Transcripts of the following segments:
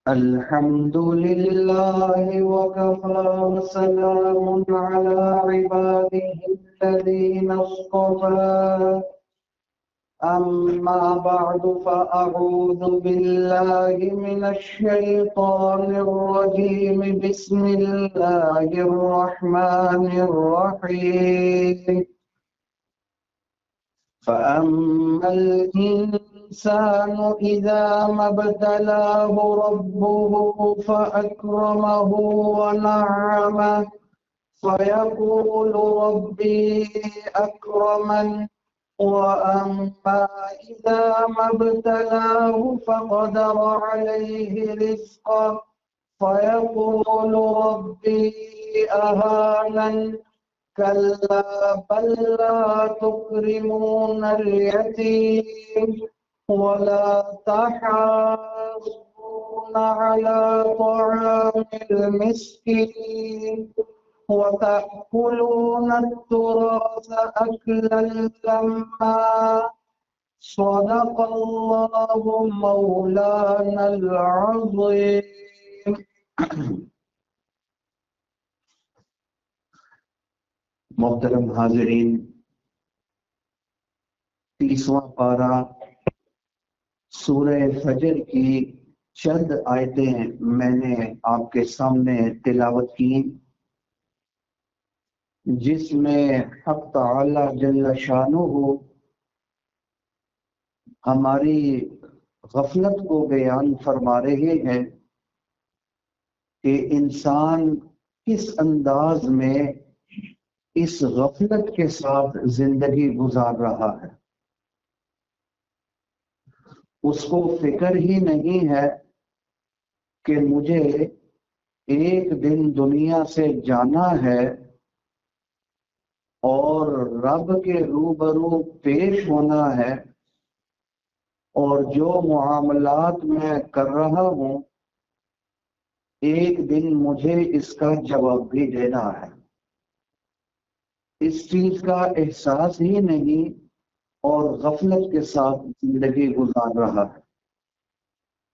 الحمد لله وكفى وسلام على عباده الذين اصطفى أما بعد فأعوذ بالله من الشيطان الرجيم بسم الله الرحمن الرحيم فأما الإنسان إذا ما ابتلاه ربه فأكرمه ونعمه فيقول ربي أكرمن وأما إذا ما ابتلاه فقدر عليه رزقه فيقول ربي أهانن كلا بل لا تكرمون اليتيم ولا تحاضون على طعام المسكين وتأكلون التراث أكلا لما صدق الله مولانا العظيم. محترم حاضرین، 30واں پارہ سورہ فجر کی چند آیتیں میں نے آپ کے سامنے تلاوت کی، جس میں حق تعالی جل شانہ ہماری غفلت کو بیان فرما رہے ہیں کہ انسان کس انداز میں اس غفلت کے ساتھ زندگی گزار رہا ہے۔ اس کو فکر ہی نہیں ہے کہ مجھے ایک دن دنیا سے جانا ہے اور رب کے روبرو پیش ہونا ہے، اور جو معاملات میں کر رہا ہوں ایک دن مجھے اس کا جواب بھی دینا ہے۔ اس چیز کا احساس ہی نہیں اور غفلت کے ساتھ زندگی گزار رہا ہے۔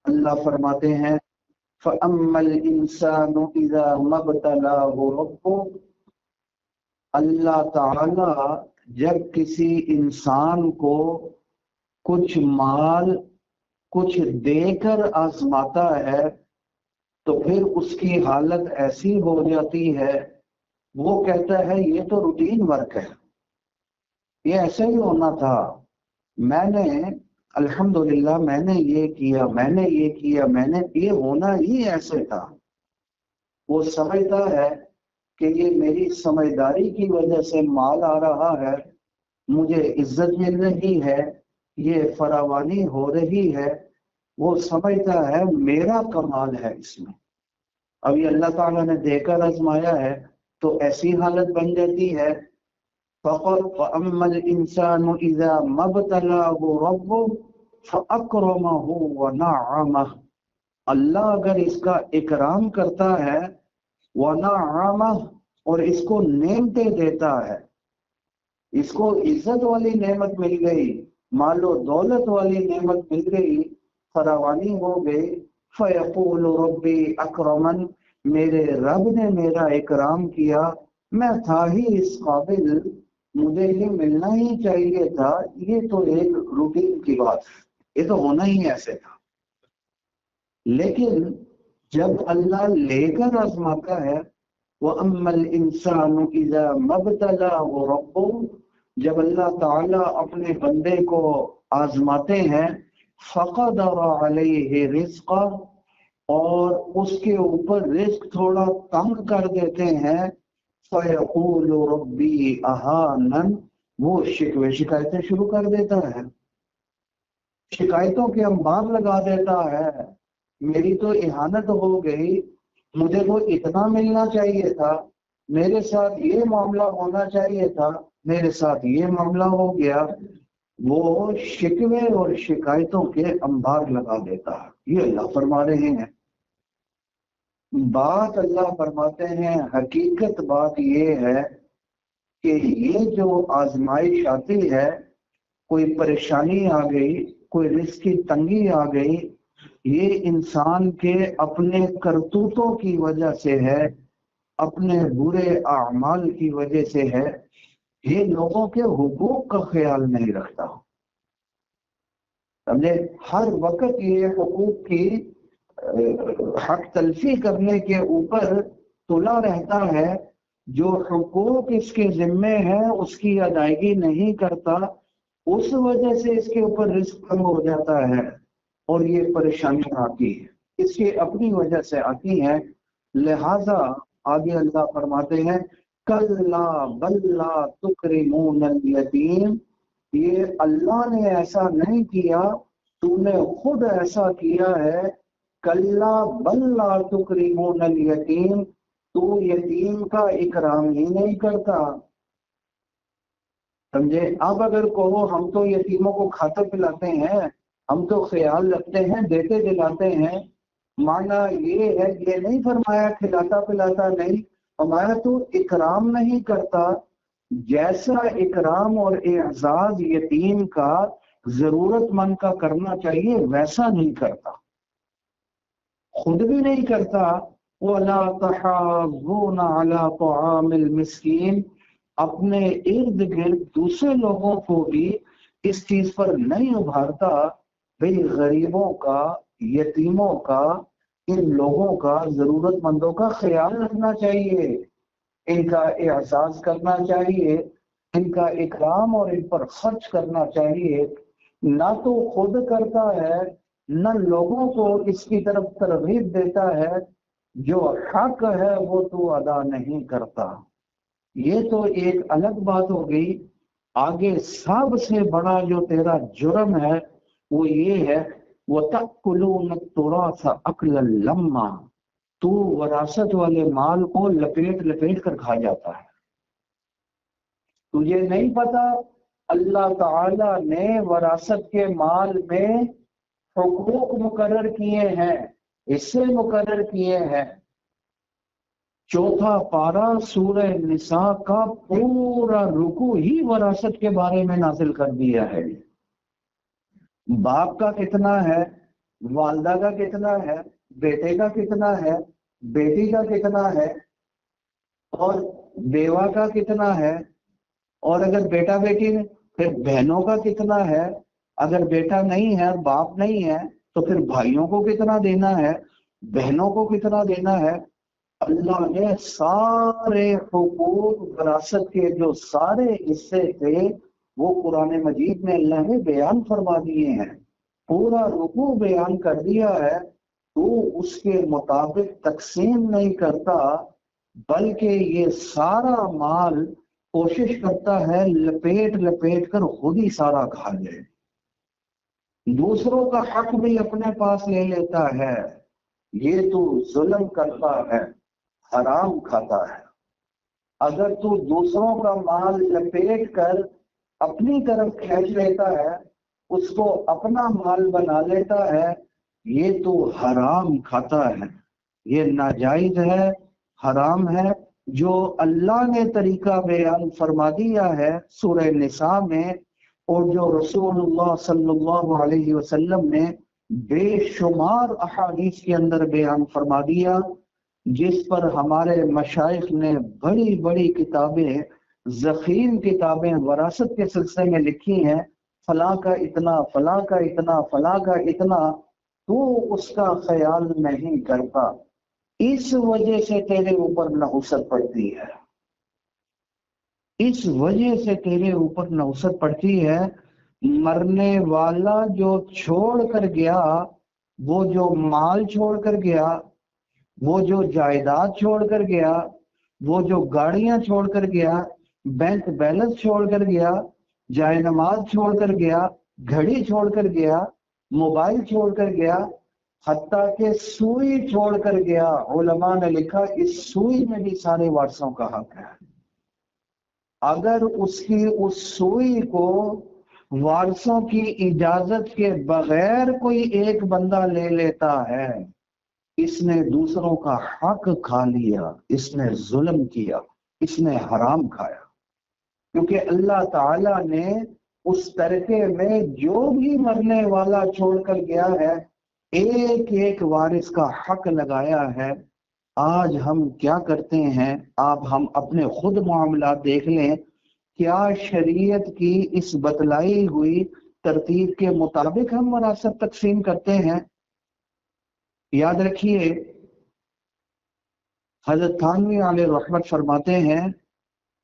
اللہ فرماتے ہیں فَأَمَّا الْإِنسَانُ إِذَا مَا ابْتَلَاهُ رَبُّهُ، اللہ تعالی جب کسی انسان کو کچھ مال کچھ دے کر آزماتا ہے تو پھر اس کی حالت ایسی ہو جاتی ہے، وہ کہتا ہے یہ تو روٹین ورک ہے، یہ ایسے ہی ہونا تھا، میں نے الحمدللہ میں نے یہ کیا، میں نے یہ کیا، میں نے یہ ہونا ہی ایسے تھا۔ وہ سمجھتا ہے کہ یہ میری سمجھداری کی وجہ سے مال آ رہا ہے، مجھے عزت مل رہی ہے، یہ فراوانی ہو رہی ہے، وہ سمجھتا ہے میرا کمال ہے اس میں۔ ابھی اللہ تعالیٰ نے دے کر آزمایا ہے تو ایسی حالت بن جاتی ہے۔ فَأَمَّا الْإِنسَانُ إِذَا مَا ابْتَلَاهُ رَبُّهُ فَأَكْرَمَهُ وَنَعَّمَهُ، اللہ اگر اس کا اکرام کرتا ہے وَنَعَّمَهُ، اور اس کو نعمتیں دیتا ہے، اس کو عزت والی نعمت مل گئی، مال و دولت والی نعمت مل گئی، فراوانی ہو گئی، فَيَقُولُ رَبِّي أَكْرَمَنِ، میرے رب نے میرا اکرام کیا، میں تھا ہی اس قابل، مجھے یہ ملنا ہی چاہیے تھا، یہ تو ایک روٹین کی بات ہے، یہ تو ہونا ہی ایسے تھا۔ لیکن جب اللہ لے کر آزماتا ہے وَأَمَّا الْإِنسَانُ إِذَا مَا ابْتَلَاهُ رَبُّهُ، جب اللہ تعالیٰ اپنے بندے کو آزماتے ہیں فَقَدَرَ عَلَيْهِ رِزْقًا، اور اس کے اوپر رزق تھوڑا تنگ کر دیتے ہیں، فَيَقُولُ رَبِّي أَهَانَنِ، وہ شکوے شکایتیں شروع کر دیتا ہے، شکایتوں کے انبار لگا دیتا ہے، میری تو اہانت ہو گئی، مجھے تو اتنا ملنا چاہیے تھا، میرے ساتھ یہ معاملہ ہونا چاہیے تھا، میرے ساتھ یہ معاملہ ہو گیا، وہ شکوے اور شکایتوں کے انبار لگا دیتا ہے۔ یہ اللہ فرما رہے ہیں۔ بات اللہ فرماتے ہیں، حقیقت بات یہ ہے کہ یہ جو آزمائش آتی ہے، کوئی پریشانی آ گئی، کوئی رزق کی تنگی آ گئی، یہ انسان کے اپنے کرتوتوں کی وجہ سے ہے، اپنے برے اعمال کی وجہ سے ہے، یہ لوگوں کے حقوق کا خیال نہیں رکھتا۔ سمجھے؟ ہر وقت یہ حقوق کی حق تلفی کرنے کے اوپر تلا رہتا ہے۔ جو حقوق اس کے ذمے ہے اس کی ادائیگی نہیں کرتا، اس وجہ سے اس کے اوپر رزق کم ہو جاتا ہے اور یہ پریشانیاں آتی ہے، اس کی اپنی وجہ سے آتی ہیں۔ لہذا آگے اللہ فرماتے ہیں کلا بل لا تکرمون الیتیم، یہ اللہ نے ایسا نہیں کیا، تو نے خود ایسا کیا ہے۔ کلا بل لا تکرمون الیتیم، تو یتیم کا اکرام ہی نہیں کرتا۔ سمجھے؟ اب اگر کہو ہم تو یتیموں کو کھاتے پلاتے ہیں، ہم تو خیال رکھتے ہیں، دیتے دلاتے ہیں، مانا یہ ہے، یہ نہیں فرمایا کھلاتا پلاتا نہیں، فرمایا تو اکرام نہیں کرتا۔ جیسا اکرام اور اعزاز یتیم کا ضرورت مند کا کرنا چاہیے ویسا نہیں کرتا، خود بھی نہیں کرتا۔ وَلَا تَحَاضُّونَ عَلَىٰ طَعَامِ الْمِسْكِينِ، اپنے ارد گرد دوسرے لوگوں کو بھی اس چیز پر نہیں ابھارتا، بھئی غریبوں کا، یتیموں کا، ان لوگوں کا، ضرورت مندوں کا خیال رکھنا چاہیے، ان کا احساس کرنا چاہیے، ان کا اکرام اور ان پر خرچ کرنا چاہیے۔ نہ تو خود کرتا ہے، نہ لوگوں کو اس کی طرف ترغیب دیتا ہے، جو حق ہے وہ تو ادا نہیں کرتا۔ یہ تو ایک الگ بات ہو گئی۔ آگے سب سے بڑا جو تیرا جرم ہے وہ یہ ہے وَتَأْكُلُونَ التُّرَاثَ أَكْلًا لَمًّا، تو وراثت والے مال کو لپیٹ لپیٹ کر کھا جاتا ہے۔ تجھے نہیں پتا اللہ تعالی نے وراثت کے مال میں حقوق مقرر کیے ہیں، حصے مقرر کیے ہیں۔ چوتھا پارہ سورہ نساء کا پورا رکوع ہی وراثت کے بارے میں نازل کر دیا ہے۔ باپ کا کتنا ہے، والدہ کا کتنا ہے، بیٹے کا کتنا ہے، بیٹی کا کتنا ہے، اور بیوہ کا کتنا ہے، اور اگر بیٹا بیٹی پھر بہنوں کا کتنا ہے، اگر بیٹا نہیں ہے اور باپ نہیں ہے تو پھر بھائیوں کو کتنا دینا ہے، بہنوں کو کتنا دینا ہے۔ اللہ نے سارے حقوق وراثت کے جو سارے حصے تھے وہ قرآن مجید میں اللہ نے بیان فرما دیے ہیں، پورا رکوع بیان کر دیا ہے۔ تو اس کے مطابق تقسیم نہیں کرتا، بلکہ یہ سارا مال کوشش کرتا ہے لپیٹ لپیٹ کر خود ہی سارا کھا لے، دوسروں کا حق بھی اپنے پاس لے لیتا ہے۔ یہ تو ظلم کرتا ہے، حرام کھاتا ہے۔ اگر تو دوسروں کا مال لپیٹ کر اپنی طرف کھینچ لیتا ہے، اس کو اپنا مال بنا لیتا ہے، یہ تو حرام کھاتا ہے، یہ ناجائز ہے، حرام ہے۔ جو اللہ نے طریقہ بیان فرما دیا ہے سورہ نساء میں، اور جو رسول اللہ صلی اللہ علیہ وسلم نے بے شمار احادیث کے اندر بیان فرما دیا، جس پر ہمارے مشائخ نے بڑی بڑی کتابیں، ضخیم کتابیں وراثت کے سلسلے میں لکھی ہیں، فلاں کا اتنا، فلاں کا اتنا، فلاں کا اتنا، تو اس کا خیال نہیں کرتا۔ اس وجہ سے تیرے اوپر نحوست پڑتی ہے، اس وجہ سے تیرے اوپر نحوست پڑتی ہے۔ مرنے والا جو چھوڑ کر گیا، وہ جو مال چھوڑ کر گیا، وہ جو جائیداد چھوڑ کر گیا، وہ جو گاڑیاں چھوڑ کر گیا، بینک بیلنس چھوڑ کر گیا، جائے نماز چھوڑ کر گیا، گھڑی چھوڑ کر گیا، موبائل چھوڑ کر گیا، حتیٰ کہ سوئی چھوڑ کر گیا۔ علماء نے لکھا اس سوئی میں بھی سارے وارثوں کا حق ہے۔ اگر اس کی اس سوئی کو وارثوں کی اجازت کے بغیر کوئی ایک بندہ لے لیتا ہے، اس نے دوسروں کا حق کھا لیا، اس نے ظلم کیا، اس نے حرام کھایا۔ کیونکہ اللہ تعالی نے اس ترکے میں جو بھی مرنے والا چھوڑ کر گیا ہے ایک ایک وارث کا حق لگایا ہے۔ آج ہم کیا کرتے ہیں؟ آپ ہم اپنے خود معاملات دیکھ لیں، کیا شریعت کی اس بتلائی ہوئی ترتیب کے مطابق ہم وراثت تقسیم کرتے ہیں؟ یاد رکھیے، حضرت تھانوی علیہ رحمت فرماتے ہیں،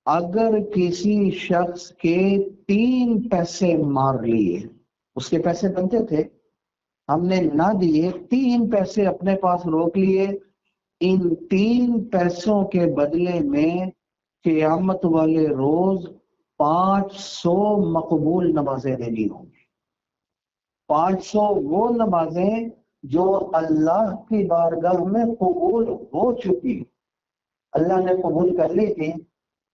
اگر کسی شخص کے 3 پیسے مار لیے، اس کے پیسے بنتے تھے، ہم نے نہ دیے، 3 پیسے اپنے پاس روک لیے، ان 3 پیسوں کے بدلے میں قیامت والے روز 500 مقبول نمازیں دینی ہوں گی۔ 500 وہ نمازیں جو اللہ کی بارگاہ میں قبول ہو چکی، اللہ نے قبول کر لی تھی،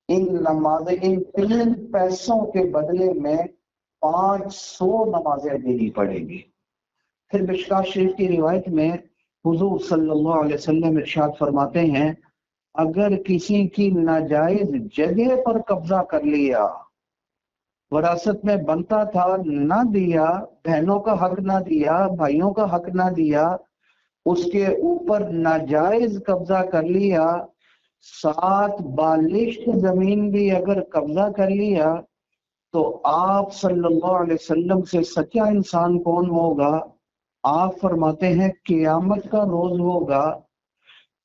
ان نمازیں، ان 3 پیسوں کے بدلے میں 500 نمازیں دینی پڑے گی۔ پھر مشکوٰۃ شریف کی روایت میں حضور صلی اللہ علیہ وسلم ارشاد فرماتے ہیں، اگر کسی کی ناجائز جگہ پر قبضہ کر لیا، وراثت میں بنتا تھا نہ دیا، بہنوں کا حق نہ دیا، بھائیوں کا حق نہ دیا، اس کے اوپر ناجائز قبضہ کر لیا، ساتھ بالشت زمین بھی اگر قبضہ کر لیا، تو آپ صلی اللہ علیہ وسلم سے سچا انسان کون ہوگا؟ آپ فرماتے ہیں قیامت کا روز ہوگا،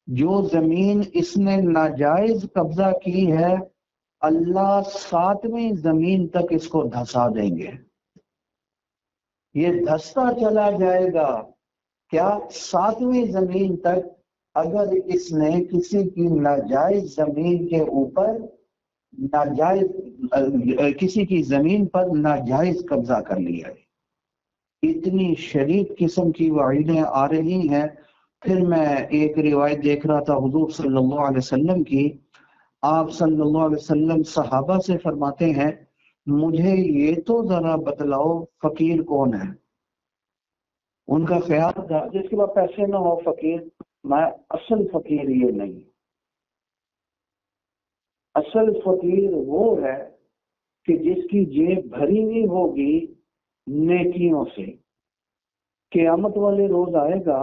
جو زمین اس نے ناجائز قبضہ کی ہے، اللہ 7ویں زمین تک اس کو دھسا دیں گے، یہ دھستا چلا جائے گا۔ کیا 7ویں زمین تک اگر اس نے کسی کی ناجائز زمین کے اوپر ناجائز کسی کی زمین پر ناجائز قبضہ کر لیا ہے، اتنی شدید قسم کی وعیدیں آ رہی ہیں۔ پھر میں ایک روایت دیکھ رہا تھا حضور صلی اللہ علیہ وسلم کی، آپ صلی اللہ علیہ وسلم صحابہ سے فرماتے ہیں، مجھے یہ تو ذرا بتلاؤ فقیر کون ہے؟ ان کا خیال تھا جس کے پاس پیسے نہ ہو فقیر، میں اصل فقیر یہ نہیں، اصل فقیر وہ ہے کہ جس کی جیب بھری ہوئی ہوگی نیکیوں سے۔ قیامت والے روز آئے گا،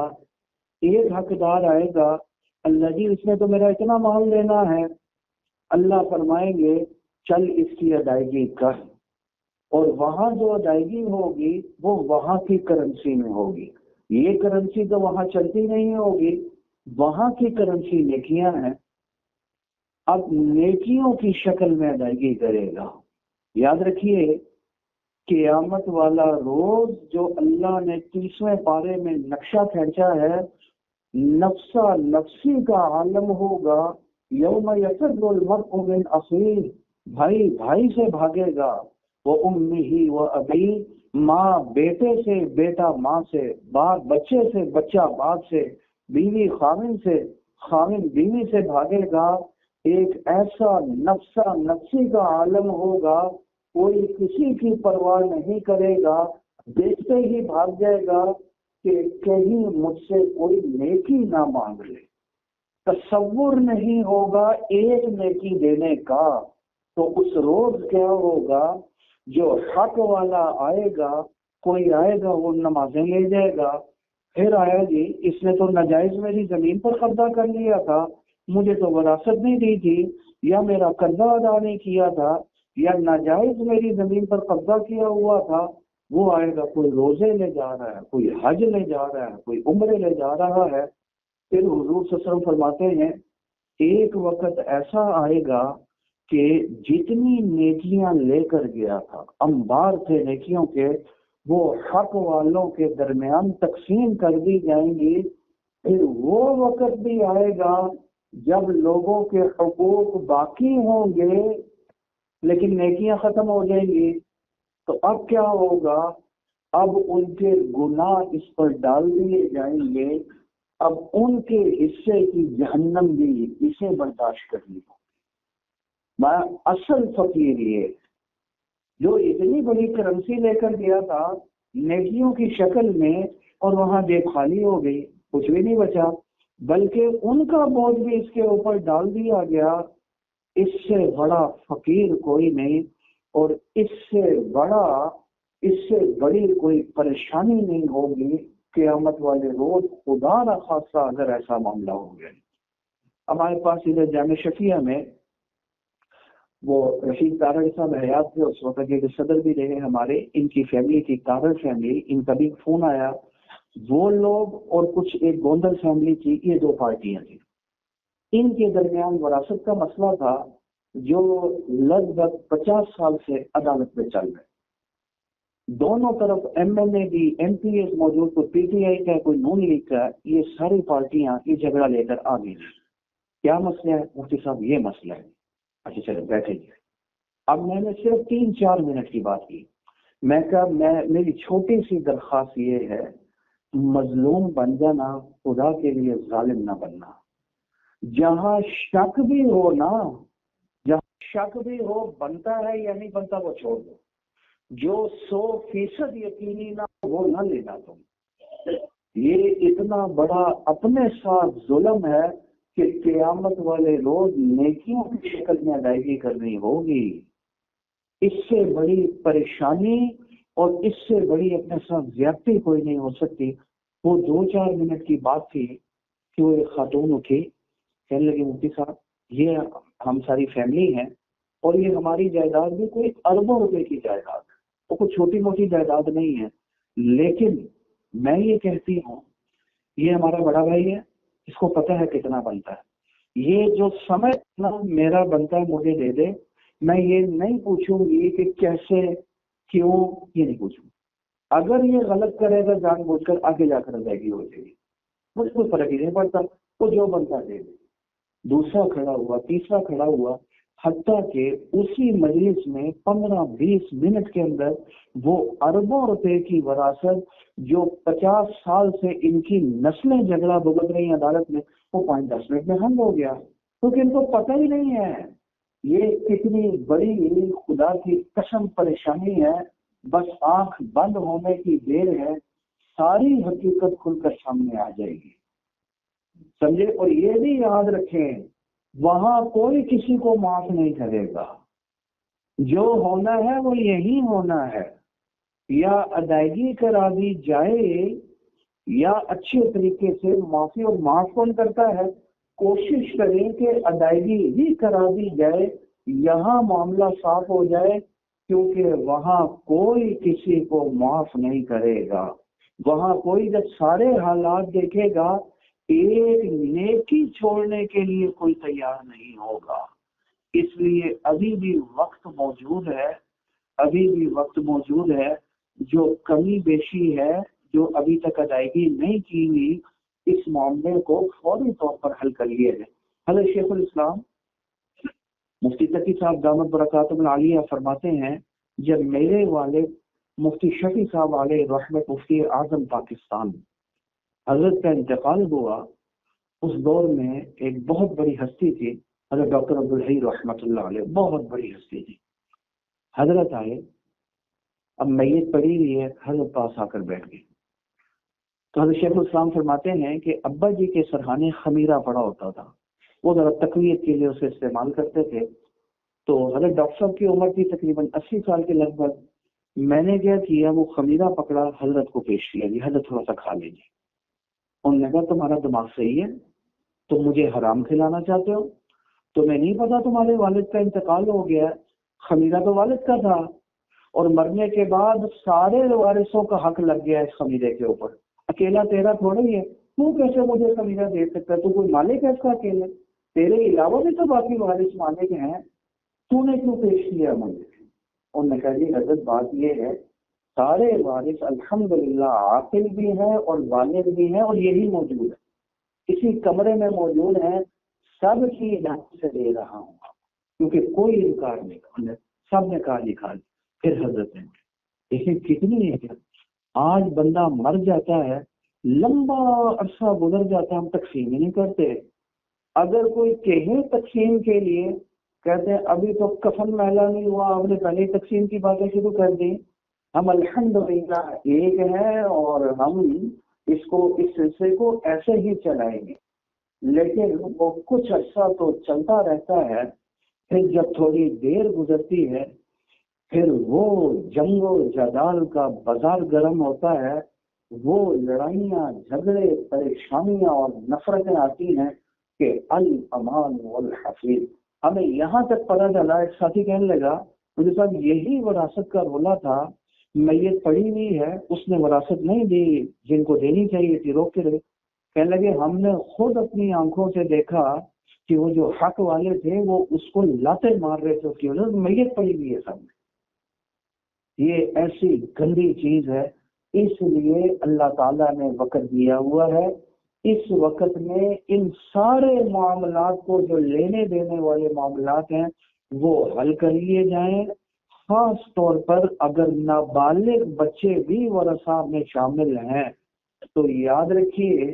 ایک حقدار آئے گا، اللہ جی اس نے تو میرا اتنا مال لینا ہے، اللہ فرمائیں گے چل اس کی ادائیگی کر، اور وہاں جو ادائیگی ہوگی وہ وہاں کی کرنسی میں ہوگی، یہ کرنسی تو وہاں چلتی نہیں ہوگی، وہاں کی کرنسی نیکیاں ہیں، اب نیکیوں کی شکل میں ادائیگی کرے گا۔ یاد رکھیے، قیامت والا روز جو اللہ نے 30ویں پارے میں نقشہ کھینچا ہے، نفسا نفسی کا عالم ہوگا، یوم یفر المرء من اخیہ، بھائی بھائی سے بھاگے گا، وہ امہ و ابی، ماں بیٹے سے، بیٹا ماں سے، باپ بچے سے، بچہ باپ سے، بیوی خاوند سے، خاوند بیوی سے بھاگے گا۔ ایک ایسا نفسا نفسی کا عالم ہوگا، کوئی کسی کی پرواہ نہیں کرے گا، دیکھتے ہی بھاگ جائے گا کہ کہیں مجھ سے کوئی نیکی نہ مانگ لے، تصور نہیں ہوگا ایک نیکی دینے کا۔ تو اس روز کیا ہوگا، جو حق والا آئے گا، کوئی آئے گا وہ نمازیں لے جائے گا، پھر آیا جی اس نے تو ناجائز میری زمین پر قبضہ کر لیا تھا، مجھے تو وراثت نہیں دی تھی، یا میرا قرضہ ادا نہیں کیا تھا، یا ناجائز میری زمین پر قبضہ کیا ہوا تھا۔ وہ آئے گا، کوئی روزے لے جا رہا ہے، کوئی حج لے جا رہا ہے، کوئی عمرے لے جا رہا ہے۔ پھر حضور صلی اللہ علیہ وسلم فرماتے ہیں، ایک وقت ایسا آئے گا کہ جتنی نیکیاں لے کر گیا تھا، انبار تھے نیکیوں کے، وہ حق والوں کے درمیان تقسیم کر دی جائیں گی۔ پھر وہ وقت بھی آئے گا جب لوگوں کے حقوق باقی ہوں گے لیکن نیکیاں ختم ہو جائیں گی، تو اب کیا ہوگا، اب ان کے گناہ اس پر ڈال دیے جائیں گے، اب ان کے حصے کی جہنم بھی اسے برداشت کرنی ہوگی۔ میں اصل فقیر یہ جو اتنی بڑی کرنسی لے کر گیا تھا نیکیوں کی شکل میں، اور وہاں جیب خالی ہو گئی، کچھ بھی نہیں بچا، بلکہ ان کا بوجھ بھی اس کے اوپر ڈال دیا گیا۔ اس سے بڑا فقیر کوئی نہیں، اور اس سے بڑی کوئی پریشانی نہیں ہوگی قیامت والے روز خدا نہ خاصہ اگر ایسا معاملہ ہو گیا. ہمارے پاس ادھر جامع شفیہ میں وہ رشید تارڑ صاحب حیات تھے اس وقت کے صدر بھی رہے ہمارے. ان کی فیملی تھی تارڑ فیملی. ان کا بھی فون آیا. وہ لوگ اور کچھ ایک گوندل فیملی تھی, یہ دو پارٹیاں تھیں. ان کے درمیان وراثت کا مسئلہ تھا جو لگ بھگ 50 سال سے عدالت میں چل رہا ہے. دونوں طرف ایم این اے بھی, ایم پی ایس موجود, کوئی پی ٹی آئی کا, کوئی نون لیگ کا, یہ ساری پارٹیاں یہ جھگڑا لے کر آ گئی. کیا مسئلہ ہے مفتی صاحب؟ یہ مسئلہ ہے. اچھا چلو بیٹھے جی. اب میں نے صرف 3-4 منٹ کی بات کی. میں کہا میری چھوٹی سی درخواست یہ ہے, مظلوم بن جانا, خدا کے لیے ظالم نہ بننا. جہاں شک بھی ہو نا, جہاں شک بھی ہو بنتا ہے یا نہیں بنتا وہ چھوڑ دو. جو 100% یقینی نہ وہ نہ لینا تم. یہ اتنا بڑا اپنے ساتھ ظلم ہے کہ قیامت والے روز نیکیوں کی شکل میں ادائیگی کرنی ہوگی. اس سے بڑی پریشانی اور اس سے بڑی اپنے ساتھ زیادتی کوئی نہیں ہو سکتی. وہ 2-4 منٹ کی بات تھی کہ وہ ایک خاتون اٹھی, کہنے لگی مفتی صاحب یہ ہم ساری فیملی ہیں اور یہ ہماری جائیداد بھی کوئی اربوں روپے کی جائیداد ہے, وہ کوئی چھوٹی موٹی جائیداد نہیں ہے. لیکن میں یہ کہتی ہوں یہ ہمارا بڑا بھائی ہے, اس کو پتہ ہے کتنا بنتا ہے. یہ جو سمے میرا بنتا ہے مجھے دے دے. میں یہ نہیں پوچھوں گی کہ کیسے کیوں, یہ نہیں پوچھوں. اگر یہ غلط کرے گا جان بوجھ کر آگے جا کر ادائیگی ہو جائے گی, مجھے کوئی فرق ہی نہیں پڑتا, وہ جو بنتا دے دے. دوسرا کھڑا ہوا, تیسرا کھڑا ہوا, حتیٰ کہ اسی مجلس میں 15-20 منٹ کے اندر وہ اربوں روپے کی وراثت جو 50 سال سے ان کی نسلیں جھگڑا بھگت رہی ہیں عدالت میں, وہ 5-10 منٹ میں حل ہو گیا. کیونکہ ان کو پتہ ہی نہیں ہے یہ کتنی بڑی خدا کی قسم پریشانی ہے. بس آنکھ بند ہونے کی دیر ہے, ساری حقیقت کھل کر سامنے آ جائے گی. سمجھے؟ اور یہ بھی یاد رکھیں وہاں کوئی کسی کو معاف نہیں کرے گا. جو ہونا ہے وہ یہی ہونا ہے. یا ادائیگی کرا دی جائے یا اچھے طریقے سے معافی, اور معاف کون کرتا ہے؟ کوشش کریں کہ ادائیگی ہی کرا دی جائے, یہاں معاملہ صاف ہو جائے. کیونکہ وہاں کوئی کسی کو معاف نہیں کرے گا. وہاں کوئی جب سارے حالات دیکھے گا ایک نیکی چھوڑنے کے لیے کوئی تیار نہیں ہوگا. اس لیے ابھی بھی وقت موجود ہے, ابھی بھی وقت موجود ہے. جو کمی بیشی ہے جو ابھی تک ادائیگی نہیں کی ہوئی, اس معاملے کو فوری طور پر حل کر لیے ہے. حضرت شیخ الاسلام مفتی تقی صاحب دامت برکاتہم العالیہ فرماتے ہیں جب میرے والد مفتی شفیع صاحب علیہ رحمت مفتی اعظم پاکستان حضرت کا انتقال ہوا, اس دور میں ایک بہت بڑی ہستی تھی حضرت ڈاکٹر عبدالحی رحمۃ اللہ علیہ, بہت بڑی ہستی تھی. حضرت آئے, اب میت پڑی ہوئی ہے, حضرت پاس آ کر بیٹھ گئی. تو حضرت شیخ الاسلام فرماتے ہیں کہ ابا جی کے سرحانے خمیرہ پڑا ہوتا تھا, وہ ذرا تقویت کے لیے اسے استعمال کرتے تھے. تو حضرت ڈاکٹر صاحب کی عمر تھی تقریباً 80 سال کے لگ بھگ. میں نے کیا کیا, وہ خمیرہ پکڑا, حضرت کو پیش کیا, جی حضرت تھوڑا سا کھا لیجیے. انہوں نے کہا تمہارا دماغ صحیح ہے, تم مجھے حرام کھلانا چاہتے ہو؟ تو میں نہیں پتا تمہارے والد کا انتقال ہو گیا, خمیرہ تو والد کا تھا, اور مرنے کے بعد سارے وارثوں کا حق لگ گیا اس خمیرے کے اوپر, اکیلا تیرا تھوڑا ہی ہے, تو کیسے مجھے خمیرہ دے سکتا ہے؟ تو کوئی مالک ہے اس کا اکیلے؟ تیرے علاوہ بھی تو باقی وارث مالک ہیں, تو نے کیوں پیش کیا مجھے؟ انہوں نے کہا جی حضرت بات یہ ہے سارے وارث الحمدللہ عاقل بھی ہیں اور بالغ بھی ہیں, اور یہی موجود ہے, اسی کمرے میں موجود ہیں, سب کی جانب سے دے رہا ہوں, کیونکہ کوئی انکار نہیں کرنے, سب نے کہا لکھا. پھر حضرت نے دیکھیں کتنی ہے, آج بندہ مر جاتا ہے, لمبا عرصہ گزر جاتا ہے, ہم تقسیم ہی نہیں کرتے. اگر کوئی کہے تقسیم کے لیے, کہتے ہیں ابھی تو کفن میلا نہیں ہوا, آپ نے پہلے تقسیم کی باتیں شروع کر دی. ہم الحمدللہ ایک ہیں اور ہم اس سلسلے کو ایسے ہی چلائیں گے. لیکن وہ کچھ عرصہ تو چلتا رہتا ہے, پھر جب تھوڑی دیر گزرتی ہے پھر وہ جنگ و جدال کا بازار گرم ہوتا ہے, وہ لڑائیاں، جھگڑے، پریشانیاں اور نفرتیں آتی ہیں کہ الامان والحفیظ. ہمیں یہاں تک پتہ چلا، ایک ساتھی کہنے لگا مجھے صاحب یہی وراثت کا رولا تھا، میت پڑی ہوئی ہے، اس نے وراثت نہیں دی جن کو دینی چاہیے تھی، روک کے رہے. کہنے لگے ہم نے خود اپنی آنکھوں سے دیکھا کہ وہ جو حق والے تھے وہ اس کو لاتے مار رہے تھے، اس کی وجہ سے میت پڑی ہوئی ہے سامنے. یہ ایسی گندی چیز ہے. اس لیے اللہ تعالیٰ نے وقت دیا ہوا ہے، اس وقت میں ان سارے معاملات کو جو لینے دینے والے معاملات ہیں وہ حل کر لیے جائیں. خاص طور پر اگر نابالغ بچے بھی ورثہ میں شامل ہیں تو یاد رکھیے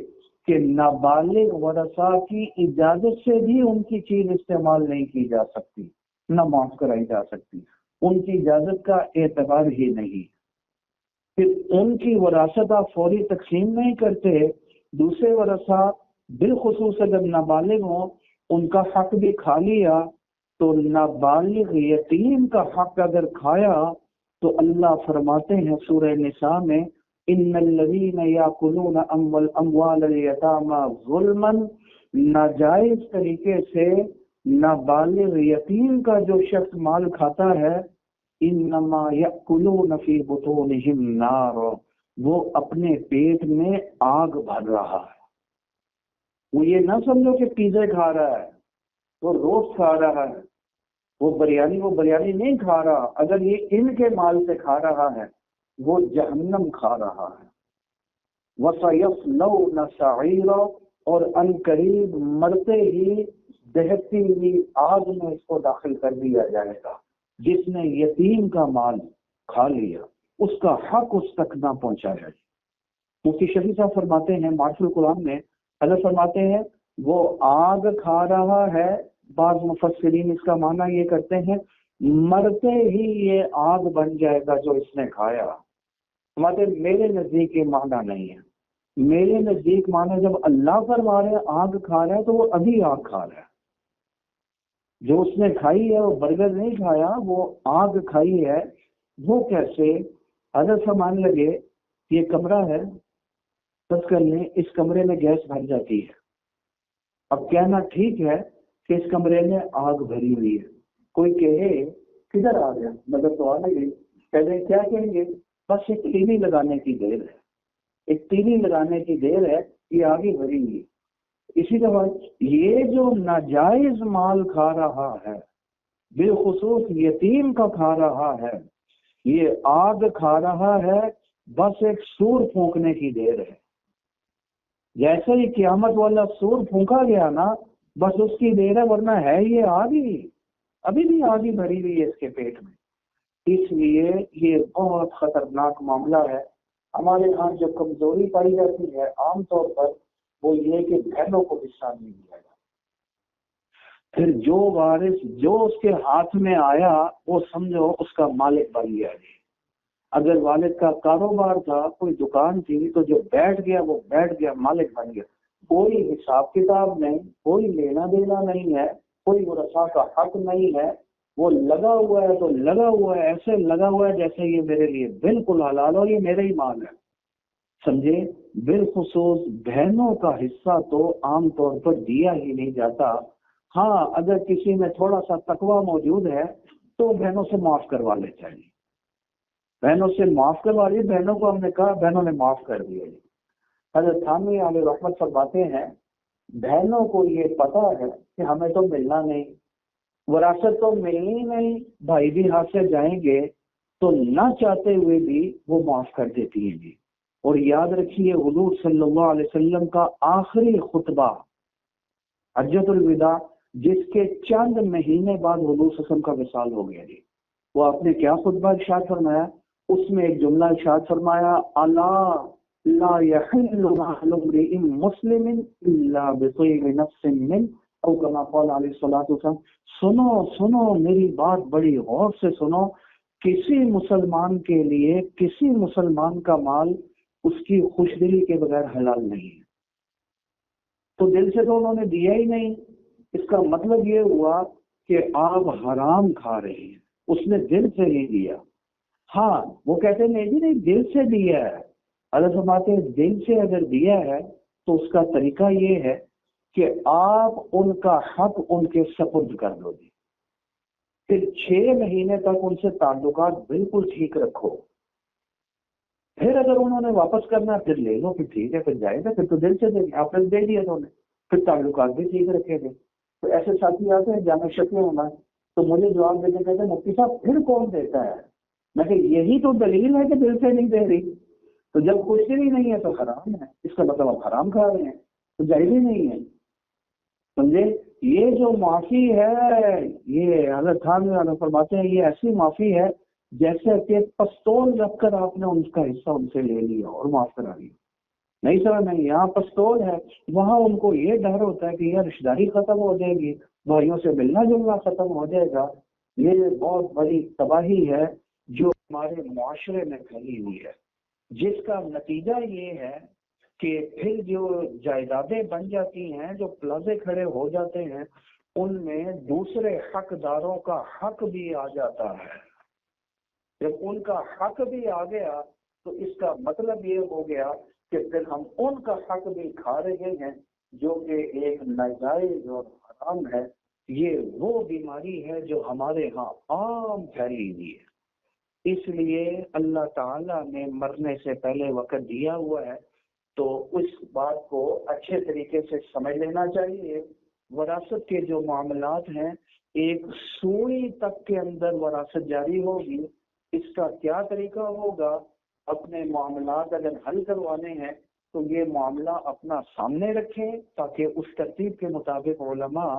کہ نابالغ ورثہ کی اجازت سے بھی ان کی چیز استعمال نہیں کی جا سکتی، نہ معاف کرائی جا سکتی، ان کی اجازت کا اعتبار ہی نہیں. پھر ان کی وراثت آپ فوری تقسیم نہیں کرتے. دوسرے ورثہ بالخصوص اگر نابالغ ہوں ان کا حق بھی کھا لیا تو نابالغ یتیم کا حق اگر کھایا تو اللہ فرماتے ہیں سورہ نساء میں ان الذین یاکلون اموال الیتامی ظلما، ناجائز طریقے سے نابالغ یتیم کا جو شخص مال کھاتا ہے انما یاکلون فی بطونہم نار، وہ اپنے پیٹ میں آگ بھر رہا ہے. وہ یہ نہ سمجھو کہ پیزے کھا رہا ہے، وہ روٹس کھا رہا ہے، وہ بریانی نہیں کھا رہا. اگر یہ ان کے مال سے کھا رہا ہے وہ جہنم کھا رہا ہے. وَسَيَصْلَوْنَ سَعِيرًا، اور ان قریب مرتے ہی دہتی ہوئی آگ میں اس کو داخل کر دیا جائے گا. جس نے یتیم کا مال کھا لیا اس کا حق اس تک نہ پہنچایا. مفتی شفیع صاحب فرماتے ہیں معرف القرآن میں، حضرت فرماتے ہیں وہ آگ کھا رہا ہے. بعض مفسرین اس کا معنی یہ کرتے ہیں مرتے ہی یہ آگ بن جائے گا جو اس نے کھایا. ہمارے میرے نزدیک یہ معنی نہیں ہے. میرے نزدیک معنی جب اللہ فرما رہے ہیں آگ کھا رہا ہے تو وہ ابھی آگ کھا رہا ہے. جو اس نے کھائی ہے وہ برگر نہیں کھایا، وہ آگ کھائی ہے. وہ کیسے؟ حضرت فرمانے لگے یہ کمرہ ہے، فرض کر لیں اس کمرے میں گیس بھر جاتی ہے. اب کہنا ٹھیک ہے کہ اس کمرے میں آگ بھری ہوئی ہے. کوئی کہے کدھر آ گیا، نظر تو آ گئی. پہلے کیا کہیں گے؟ بس ایک تیلی لگانے کی دیر ہے، ایک تیلی لگانے کی دیر ہے، یہ آگے بھری ہوئی. اسی طرح یہ جو ناجائز مال کھا رہا ہے، بالخصوص یتیم کا کھا رہا ہے، یہ آگ کھا رہا ہے، بس ایک سور پھونکنے کی دیر ہے. جیسے ہی قیامت والا سور پھونکا گیا نا بس اس کی دیر ہے، ورنہ ہے یہ آگ ہی، ابھی بھی آگ ہی بھری ہوئی ہے اس کے پیٹ میں. اس لیے یہ بہت خطرناک معاملہ ہے. ہمارے ہاں جو کمزوری پائی جاتی ہے عام طور پر وہ یہ کہ بہنوں کو حصہ نہیں دیا جاتا. پھر جو وارث جو اس کے ہاتھ میں آیا وہ سمجھو اس کا مالک بن گیا. اگر والد کا کاروبار تھا، کوئی دکان تھی، تو جو بیٹھ گیا وہ بیٹھ گیا، مالک بن گیا. کوئی حساب کتاب نہیں، کوئی لینا دینا نہیں ہے، کوئی ورثہ کا حق نہیں ہے. وہ لگا ہوا ہے تو لگا ہوا ہے، ایسے لگا ہوا ہے جیسے یہ میرے لیے بالکل حلال اور یہ میرا ہی مال ہے. سمجھے؟ بالخصوص بہنوں کا حصہ تو عام طور پر دیا ہی نہیں جاتا. ہاں اگر کسی میں تھوڑا سا تقویٰ موجود ہے تو بہنوں سے معاف کروا لے چاہیے، بہنوں سے معاف کروا لی. بہنوں کو ہم نے کہا، بہنوں نے معاف کر دیا. حضرت تھانوی علیہ رحمت فرماتے ہیں بہنوں کو یہ پتا ہے کہ ہمیں تو ملنا نہیں، وراثت تو ملنی نہیں، بھائی بھی ہاتھ سے جائیں گے، تو نہ چاہتے ہوئے بھی وہ معاف کر دیتی ہیں. اور یاد رکھیے حضور صلی اللہ علیہ وسلم کا آخری خطبہ حجۃ الوداع، جس کے چند مہینے بعد حضور صلی اللہ علیہ وسلم کا وصال ہو گیا. وہ آپ نے کیا خطبہ ارشاد فرمایا؟ اس میں ایک جملہ ارشاد فرمایا، الا لا يحل مال امرئ مسلم الا بطیب نفس من، او کما قال علیہ الصلوۃ والسلام. سنو سنو میری بات بڑی غور سے سنو، کسی مسلمان کے لیے کسی مسلمان کا مال اس کی خوش دلی کے بغیر حلال نہیں ہے. تو دل سے تو انہوں نے دیا ہی نہیں. اس کا مطلب یہ ہوا کہ آپ حرام کھا رہے ہیں، اس نے دل سے نہیں دیا. ہاں وہ کہتے ہیں نہیں جی نہیں دل سے دیا ہے، اللہ فرماتے ہیں دل سے اگر دیا ہے تو اس کا طریقہ یہ ہے کہ آپ ان کا حق ان کے سپرد کر دو گے، پھر 6 مہینے تک ان سے تعلقات بالکل ٹھیک رکھو، پھر اگر انہوں نے واپس کرنا ہے پھر لے لو، پھر ٹھیک ہے، پھر جائے گا، پھر تو دل سے دیں گے، آپ نے دے دیا انہوں نے، پھر تعلقات بھی ٹھیک رکھے گے۔ تو ایسے ساتھی آتے ہیں جامع شکل ہونا، تو مجھے جواب دیتے کہتے ہیں مفتی صاحب پھر کون دیتا ہے؟ میں کہ یہی تو دلیل ہے کہ دل سے نہیں دے رہی، تو جب کچھ بھی نہیں ہے تو حرام ہے، اس کا مطلب آپ حرام کھا رہے ہیں، تو جائز ہی نہیں ہے، سمجھے؟ یہ جو معافی ہے، یہ حضرت خان فرماتے ہیں یہ ایسی معافی ہے جیسے کہ پستول رکھ کر آپ نے ان کا حصہ ان سے لے لیا اور معاف کرا لیا۔ نہیں سمجھ نہیں، یہاں پستول ہے، وہاں ان کو یہ ڈر ہوتا ہے کہ یہ رشتہ داری ختم ہو جائے گی، بھائیوں سے ملنا جلنا ختم ہو جائے گا۔ یہ بہت بڑی تباہی ہے جو ہمارے معاشرے میں پھیلی ہوئی ہے، جس کا نتیجہ یہ ہے کہ پھر جو جائیدادیں بن جاتی ہیں، جو پلازے کھڑے ہو جاتے ہیں، ان میں دوسرے حقداروں کا حق بھی آ جاتا ہے۔ جب ان کا حق بھی آ گیا تو اس کا مطلب یہ ہو گیا کہ پھر ہم ان کا حق بھی کھا رہے ہیں، جو کہ ایک ناجائز اور حرام ہے۔ یہ وہ بیماری ہے جو ہمارے ہاں عام پھیلی ہوئی ہے، اس لیے اللہ تعالیٰ نے مرنے سے پہلے وقت دیا ہوا ہے، تو اس بات کو اچھے طریقے سے سمجھ لینا چاہیے۔ وراثت کے جو معاملات ہیں، ایک سوئی تک کے اندر وراثت جاری ہوگی، اس کا کیا طریقہ ہوگا؟ اپنے معاملات اگر حل کروانے ہیں تو یہ معاملہ اپنا سامنے رکھیں، تاکہ اس ترتیب کے مطابق علماء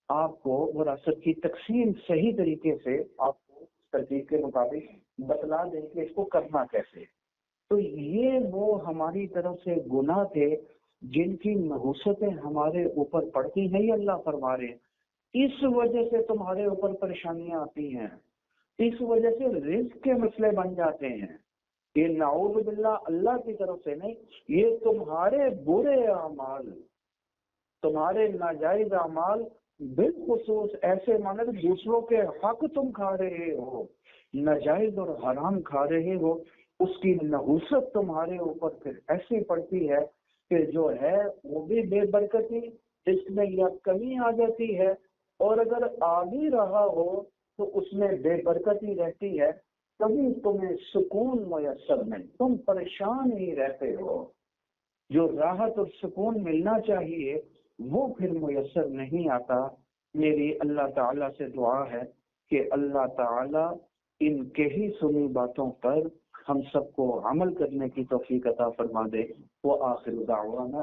آپ کو وراثت کی تقسیم صحیح طریقے سے آپ کو اس ترتیب کے مطابق بتلا دیں کہ اس کو کرنا کیسے۔ تو یہ وہ ہماری طرف سے گناہ تھے جن کی نحوستیں ہمارے اوپر پڑتی ہیں، یہ اللہ فرما رہے ہیں، اس وجہ سے تمہارے اوپر پریشانیاں آتی ہیں، اس وجہ سے رزق کے مسئلے بن جاتے ہیں۔ یہ نعوذ باللہ اللہ کی طرف سے نہیں، یہ تمہارے برے اعمال، تمہارے ناجائز اعمال، بالخصوص ایسے مانے دوسروں کے حق تم کھا رہے ہو، ناجائز اور حرام کھا رہے ہو، اس کی نحوست تمہارے اوپر پھر ایسی پڑتی ہے کہ جو ہے وہ بھی بے برکتی، اس میں یا کمی آ جاتی ہے، اور اگر آ بھی رہا ہو تو اس میں بے برکتی رہتی ہے، کبھی تمہیں سکون میسر نہیں، تم پریشان ہی رہتے ہو، جو راحت اور سکون ملنا چاہیے وہ پھر میسر نہیں آتا۔ میری اللہ تعالیٰ سے دعا ہے کہ اللہ تعالیٰ ان کے ہی سنی باتوں پر ہم سب کو عمل کرنے کی توفیق عطا فرما دے۔ وآخر دعوانا